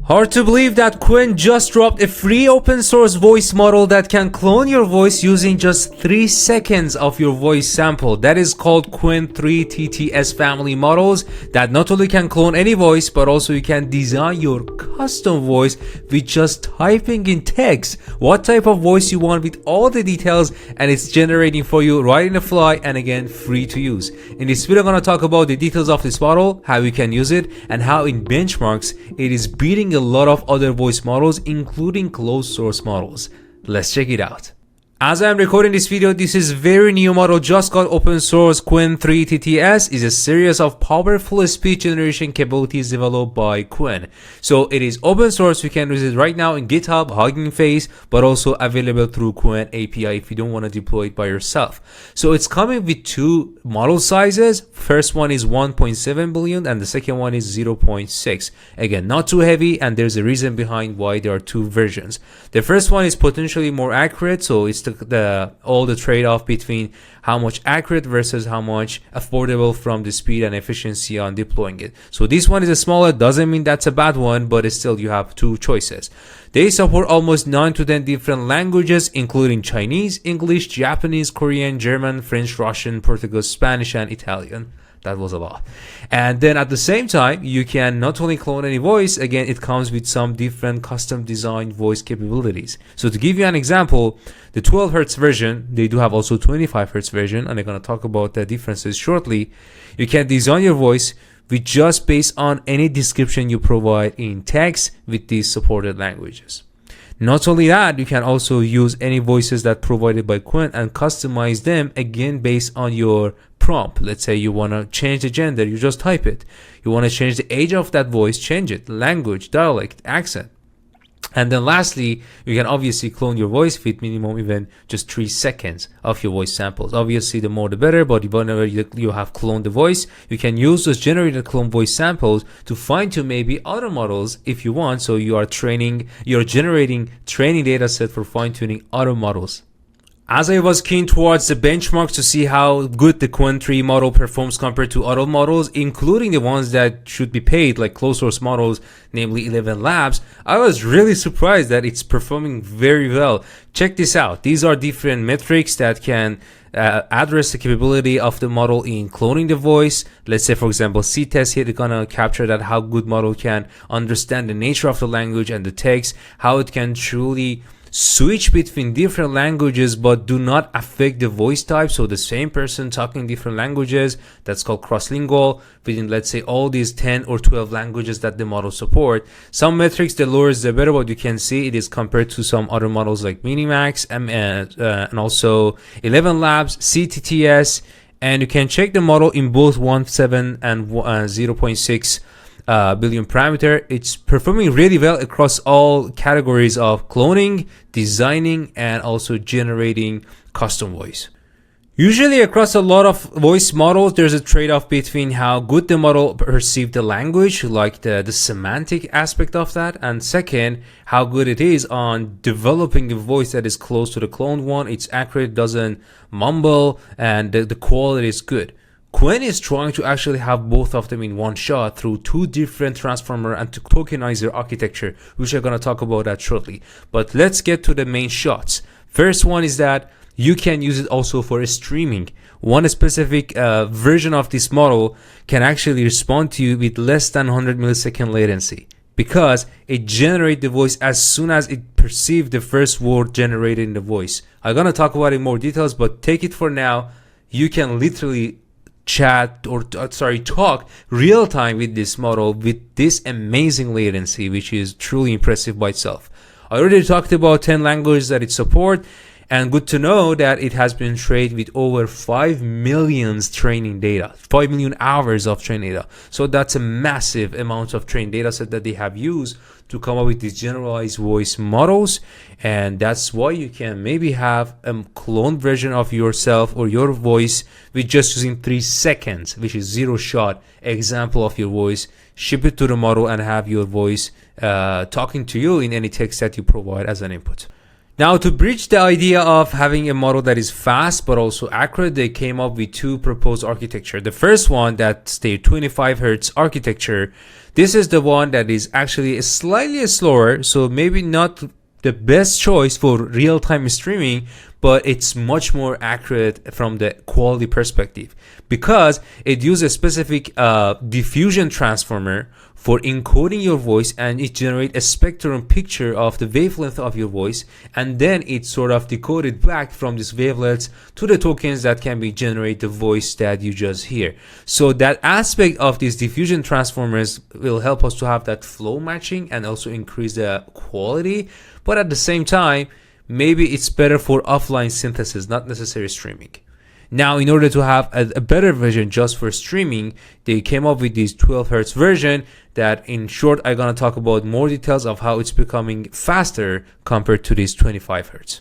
Hard to believe that Qwen just dropped a free open source voice model that can clone your voice using just 3 seconds of your voice sample. That is called Qwen3 TTS family models that not only can clone any voice, but also you can design your custom voice with just typing in text what type of voice you want with all the details, and it's generating for you right in the fly, and again free to use. In this video I'm going to talk about the details of this model, how you can use it, and how in benchmarks it is beating a lot of other voice models, including closed source models. Let's check it out. As I'm recording this video, this is very new model just got open source. Qwen3 TTS is a series of powerful speech generation capabilities developed by Qwen. So it is open source. You can use it right now in GitHub, Hugging Face, but also available through Qwen API if you don't want to deploy it by yourself. So it's coming with two model sizes. First one is 1.7 billion and the second one is 0.6. Again, not too heavy, and there's a reason behind why there are two versions. The first one is potentially more accurate, so it's all the trade-off between how much accurate versus how much affordable from the speed and efficiency on deploying it. So this one is a smaller, doesn't mean that's a bad one, but still you have two choices. They support almost 9 to 10 different languages, including Chinese, English, Japanese, Korean, German, French, Russian, Portuguese, Spanish, and Italian. That was a lot. And then at the same time, you can not only clone any voice, again, it comes with some different custom designed voice capabilities. So to give you an example, the 12 Hz version, they do have also 25 Hz version, and I'm going to talk about the differences shortly. You can design your voice with just based on any description you provide in text with these supported languages. Not only that, you can also use any voices that provided by Qwen and customize them again based on your prompt. Let's say you want to change the gender, you just type it. You want to change the age of that voice, change it, language, dialect, accent. And then lastly, you can obviously clone your voice with minimum even just 3 seconds of your voice samples. Obviously, the more the better, but whenever you have cloned the voice, you can use those generated clone voice samples to fine tune maybe other models if you want. So you're generating training data set for fine tuning other models. As I was keen towards the benchmarks to see how good the Qwen3 model performs compared to other models, including the ones that should be paid, like closed source models, namely ElevenLabs, I was really surprised that it's performing very well. Check this out. These are different metrics that can address the capability of the model in cloning the voice. Let's say, for example, C-test here, they're gonna capture that how good model can understand the nature of the language and the text, how it can truly switch between different languages but do not affect the voice type. So the same person talking different languages, that's called cross-lingual, within let's say all these 10 or 12 languages that the model support. Some metrics, the lower is the better, but you can see it is compared to some other models like Minimax and also ElevenLabs, CTTS, and you can check the model in both 1.7 and 0.6 billion parameter. It's performing really well across all categories of cloning, designing, and also generating custom voice. Usually across a lot of voice models, there's a trade-off between how good the model perceives the language, like the semantic aspect of that, and second, how good it is on developing a voice that is close to the cloned one. It's accurate, doesn't mumble, and the quality is good. Qwen is trying to actually have both of them in one shot through two different transformer and tokenizer architecture, which I'm going to talk about that shortly. But let's get to the main shots. First one is that you can use it also for streaming. One specific version of this model can actually respond to you with less than 100 millisecond latency, because it generates the voice as soon as it perceives the first word generated in the voice. I'm going to talk about it in more details, but take it for now. You can literally talk real time with this model with this amazing latency, which is truly impressive by itself. I already talked about 10 languages that it supports, and good to know that it has been trained with over 5 million training data, 5 million hours of training data. So that's a massive amount of trained data set that they have used to come up with these generalized voice models. And that's why you can maybe have a cloned version of yourself or your voice with just using 3 seconds, which is zero shot example of your voice, ship it to the model and have your voice talking to you in any text that you provide as an input. Now, to bridge the idea of having a model that is fast but also accurate, they came up with two proposed architecture. The first one, that's the 25 Hz architecture. This is the one that is actually slightly slower, so maybe not the best choice for real-time streaming, but it's much more accurate from the quality perspective because it uses a specific diffusion transformer for encoding your voice, and it generates a spectrum picture of the wavelength of your voice, and then it sort of decoded back from these wavelengths to the tokens that can be generate the voice that you just hear. So that aspect of these diffusion transformers will help us to have that flow matching and also increase the quality, but at the same time maybe it's better for offline synthesis, not necessarily streaming. Now, in order to have a better version just for streaming, they came up with this 12 Hz version that, in short, I'm going to talk about more details of how it's becoming faster compared to this 25 Hz.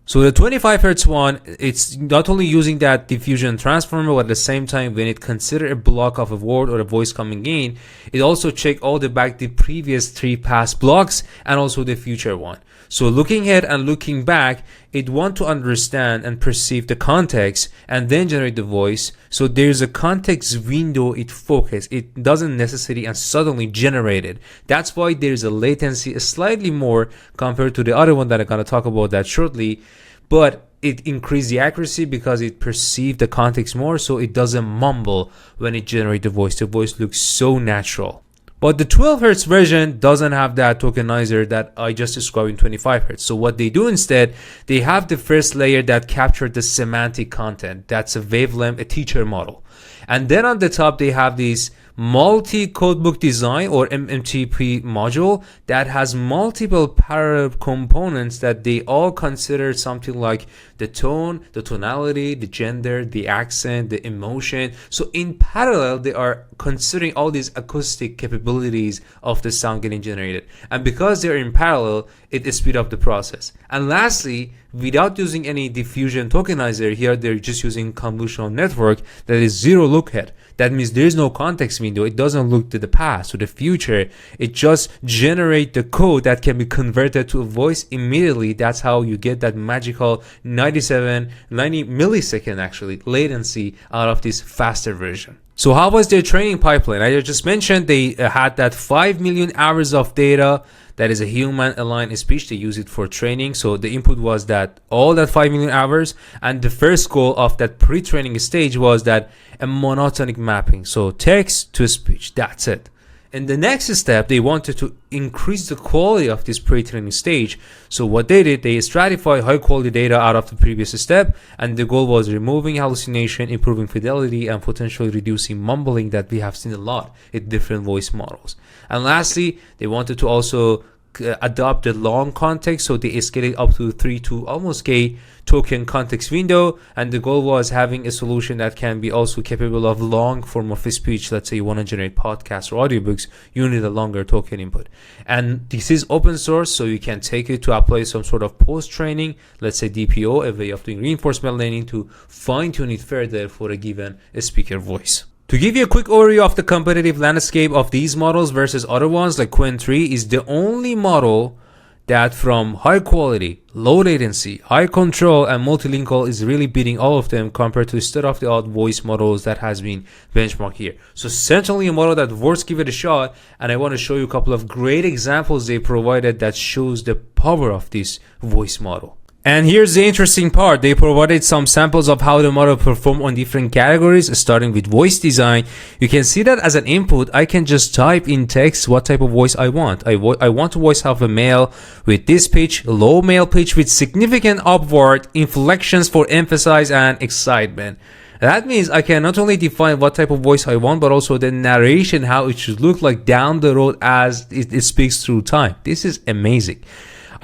So the 25 Hz one, it's not only using that diffusion transformer, but at the same time, when it considers a block of a word or a voice coming in, it also checks all the previous 3 past blocks and also the future one. So looking ahead and looking back, it wants to understand and perceive the context and then generate the voice. So there's a context window it focuses. It doesn't necessarily and suddenly generate it. That's why there's a latency slightly more compared to the other one that I'm going to talk about that shortly. But it increased the accuracy because it perceived the context more, so it doesn't mumble when it generates the voice. The voice looks so natural. But the 12 Hz version doesn't have that tokenizer that I just described in 25 Hz. So what they do instead, they have the first layer that captured the semantic content. That's a wavelength, a teacher model. And then on the top, they have this multi-codebook design or MMTP module that has multiple parallel components that they all consider something like the tone, the tonality, the gender, the accent, the emotion. So in parallel, they are considering all these acoustic capabilities of the sound getting generated. And because they're in parallel, it speeds up the process. And lastly, without using any diffusion tokenizer, here they're just using convolutional network that is zero look ahead. That means there is no context window. It doesn't look to the past or the future. It just generates the code that can be converted to a voice immediately. That's how you get that magical 90 millisecond actually latency out of this faster version. So how was their training pipeline? I just mentioned they had that 5 million hours of data. That is a human aligned speech. They use it for training. So the input was that all that 5 million hours, and the first goal of that pre-training stage was that a monotonic mapping. So text to speech, that's it. In the next step, they wanted to increase the quality of this pre-training stage. So what they did, they stratified high quality data out of the previous step, and the goal was removing hallucination, improving fidelity, and potentially reducing mumbling that we have seen a lot in different voice models. And lastly, they wanted to also adopt the long context, so they escalate up to 3 to almost K token context window, and the goal was having a solution that can be also capable of long form of speech. Let's say you want to generate podcasts or audiobooks, you need a longer token input, and this is open source, so you can take it to apply some sort of post training, let's say DPO, a way of doing reinforcement learning to fine tune it further for a given speaker voice. To give you a quick overview of the competitive landscape of these models versus other ones, like Qwen3 is the only model that from high quality, low latency, high control, and multilingual is really beating all of them compared to state-of-the-art voice models that has been benchmarked here. So certainly a model that worth give it a shot, and I want to show you a couple of great examples they provided that shows the power of this voice model. And here's the interesting part. They provided some samples of how the model performed on different categories, starting with voice design. You can see that as an input, I can just type in text what type of voice I want. I want to voice have a male with this pitch, low male pitch with significant upward inflections for emphasis and excitement. That means I can not only define what type of voice I want, but also the narration, how it should look like down the road as it speaks through time. This is amazing.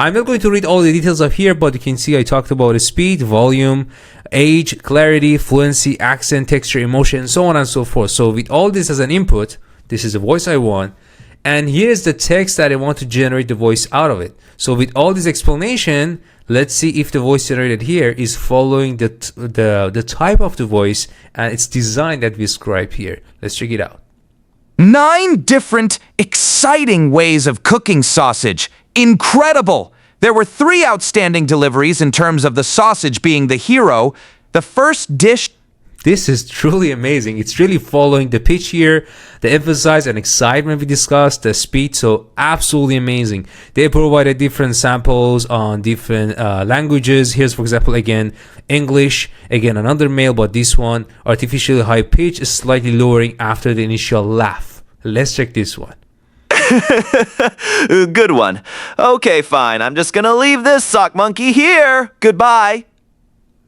I'm not going to read all the details of here, but you can see I talked about speed, volume, age, clarity, fluency, accent, texture, emotion, and so on and so forth. So with all this as an input, this is the voice I want. And here's the text that I want to generate the voice out of it. So with all this explanation, let's see if the voice generated here is following the type of the voice and its design that we describe here. Let's check it out. 9 different exciting ways of cooking sausage. Incredible! There were 3 outstanding deliveries in terms of the sausage being the hero. The first dish... This is truly amazing. It's really following the pitch here, the emphasis and excitement we discussed, the speed, so absolutely amazing. They provided different samples on different languages. Here's, for example, again, English, again, another male, but this one, artificially high pitch, is slightly lowering after the initial laugh. Let's check this one. Good one. Okay, fine. I'm just gonna leave this sock monkey here. Goodbye.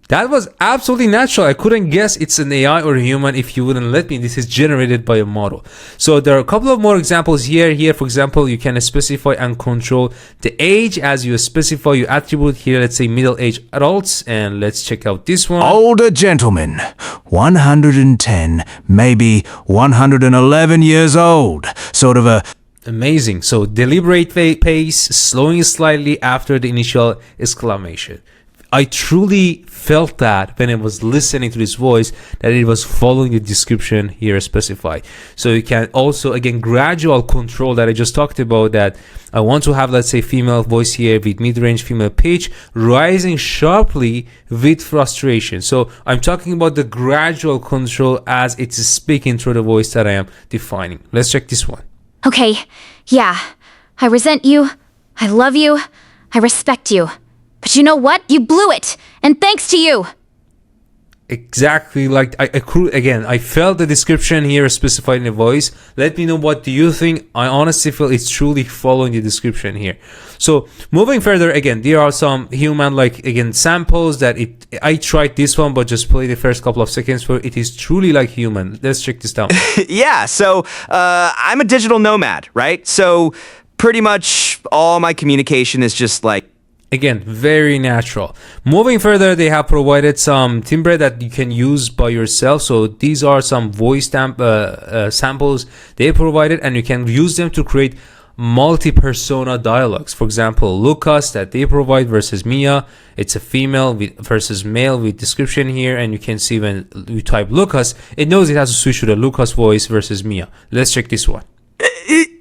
That was absolutely natural. I couldn't guess it's an AI or a human if you wouldn't let me. This is generated by a model. So there are a couple of more examples here. Here, for example, you can specify and control the age as you specify your attribute here. Let's say middle-aged adults. And let's check out this one. Older gentleman, 110, maybe 111 years old. Sort of a... Amazing. So deliberate pace, slowing slightly after the initial exclamation. I truly felt that when I was listening to this voice that it was following the description here specified. So you can also, again, gradual control that I just talked about, that I want to have, let's say, female voice here with mid-range female pitch rising sharply with frustration. So I'm talking about the gradual control as it's speaking through the voice that I am defining. Let's check this one. Okay, yeah. I resent you. I love you. I respect you. But you know what? You blew it. And thanks to you. Exactly, like I felt the description here specified in the voice. Let me know, what do you think? I honestly feel it's truly following the description here. So moving further, again, there are some human, like, again, samples that I tried this one, but just play the first couple of seconds for it is truly like human. Let's check this down. Yeah, so I'm a digital nomad, right? So pretty much all my communication is just like... Again, very natural. Moving further, they have provided some timbre that you can use by yourself. So these are some voice samples they provided, and you can use them to create multi-persona dialogues. For example, Lucas that they provide versus Mia. It's a female versus male with description here, and you can see when you type Lucas, it knows it has to switch to the Lucas voice versus Mia. Let's check this one.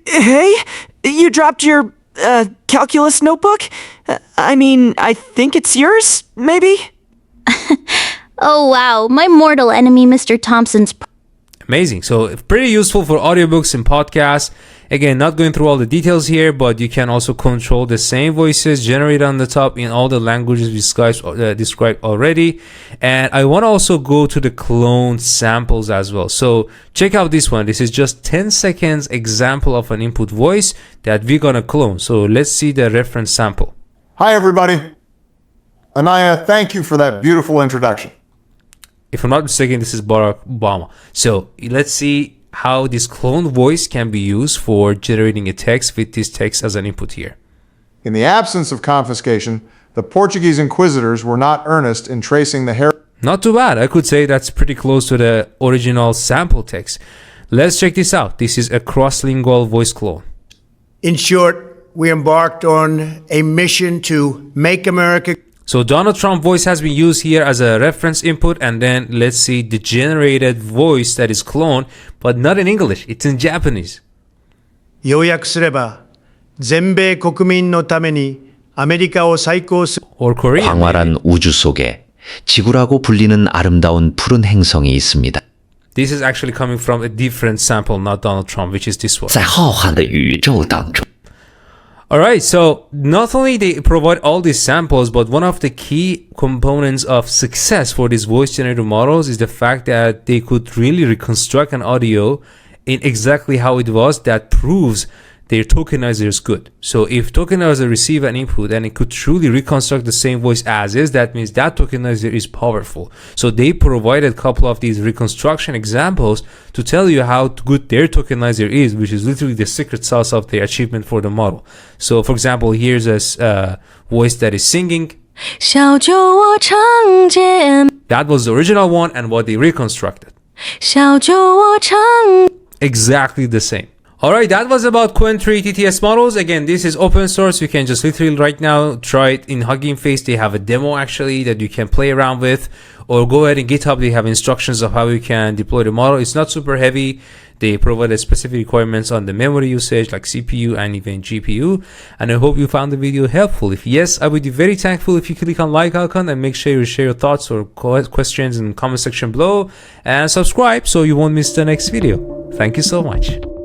Hey, you dropped your calculus notebook? I mean, I think it's yours, maybe? Oh wow, my mortal enemy, Mr. Thompson's... Amazing. So pretty useful for audiobooks and podcasts. Again, not going through all the details here, but you can also control the same voices generated on the top in all the languages we described already. And I want to also go to the clone samples as well. So check out this one. This is just 10 seconds example of an input voice that we're going to clone. So let's see the reference sample. Hi, everybody. Anaya, thank you for that beautiful introduction. If I'm not mistaken, this is Barack Obama. So let's see how this clone voice can be used for generating a text with this text as an input here. In the absence of confiscation, the Portuguese inquisitors were not earnest in tracing the heritage. Not too bad. I could say that's pretty close to the original sample text. Let's check this out. This is a cross-lingual voice clone. In short, we embarked on a mission to make America... So Donald Trump voice has been used here as a reference input, and then let's see the generated voice that is cloned, but not in English, it's in Japanese. 要約すれば全米国民のためにアメリカを再興する Or Korean. 광활한 우주 속에 지구라고 불리는 아름다운 푸른 행성이 있습니다. This is actually coming from a different sample, not Donald Trump, which is this one. 在浩瀚的宇宙当中 Alright, so not only they provide all these samples, but one of the key components of success for these voice generator models is the fact that they could really reconstruct an audio in exactly how it was. That proves their tokenizer is good. So if tokenizer receive an input and it could truly reconstruct the same voice as is, that means that tokenizer is powerful. So they provided a couple of these reconstruction examples to tell you how good their tokenizer is, which is literally the secret sauce of the achievement for the model. So for example, here's a voice that is singing. 小酒窝长睫 That was the original one and what they reconstructed. 小酒窝长 Exactly the same. Alright, that was about Qwen3 TTS models. Again, this is open source. You can just literally right now try it in Hugging Face. They have a demo actually that you can play around with, or go ahead in GitHub. They have instructions of how you can deploy the model. It's not super heavy. They provided specific requirements on the memory usage like CPU and even GPU. And I hope you found the video helpful. If yes, I would be very thankful if you click on like icon and make sure you share your thoughts or questions in the comment section below, and subscribe so you won't miss the next video. Thank you so much.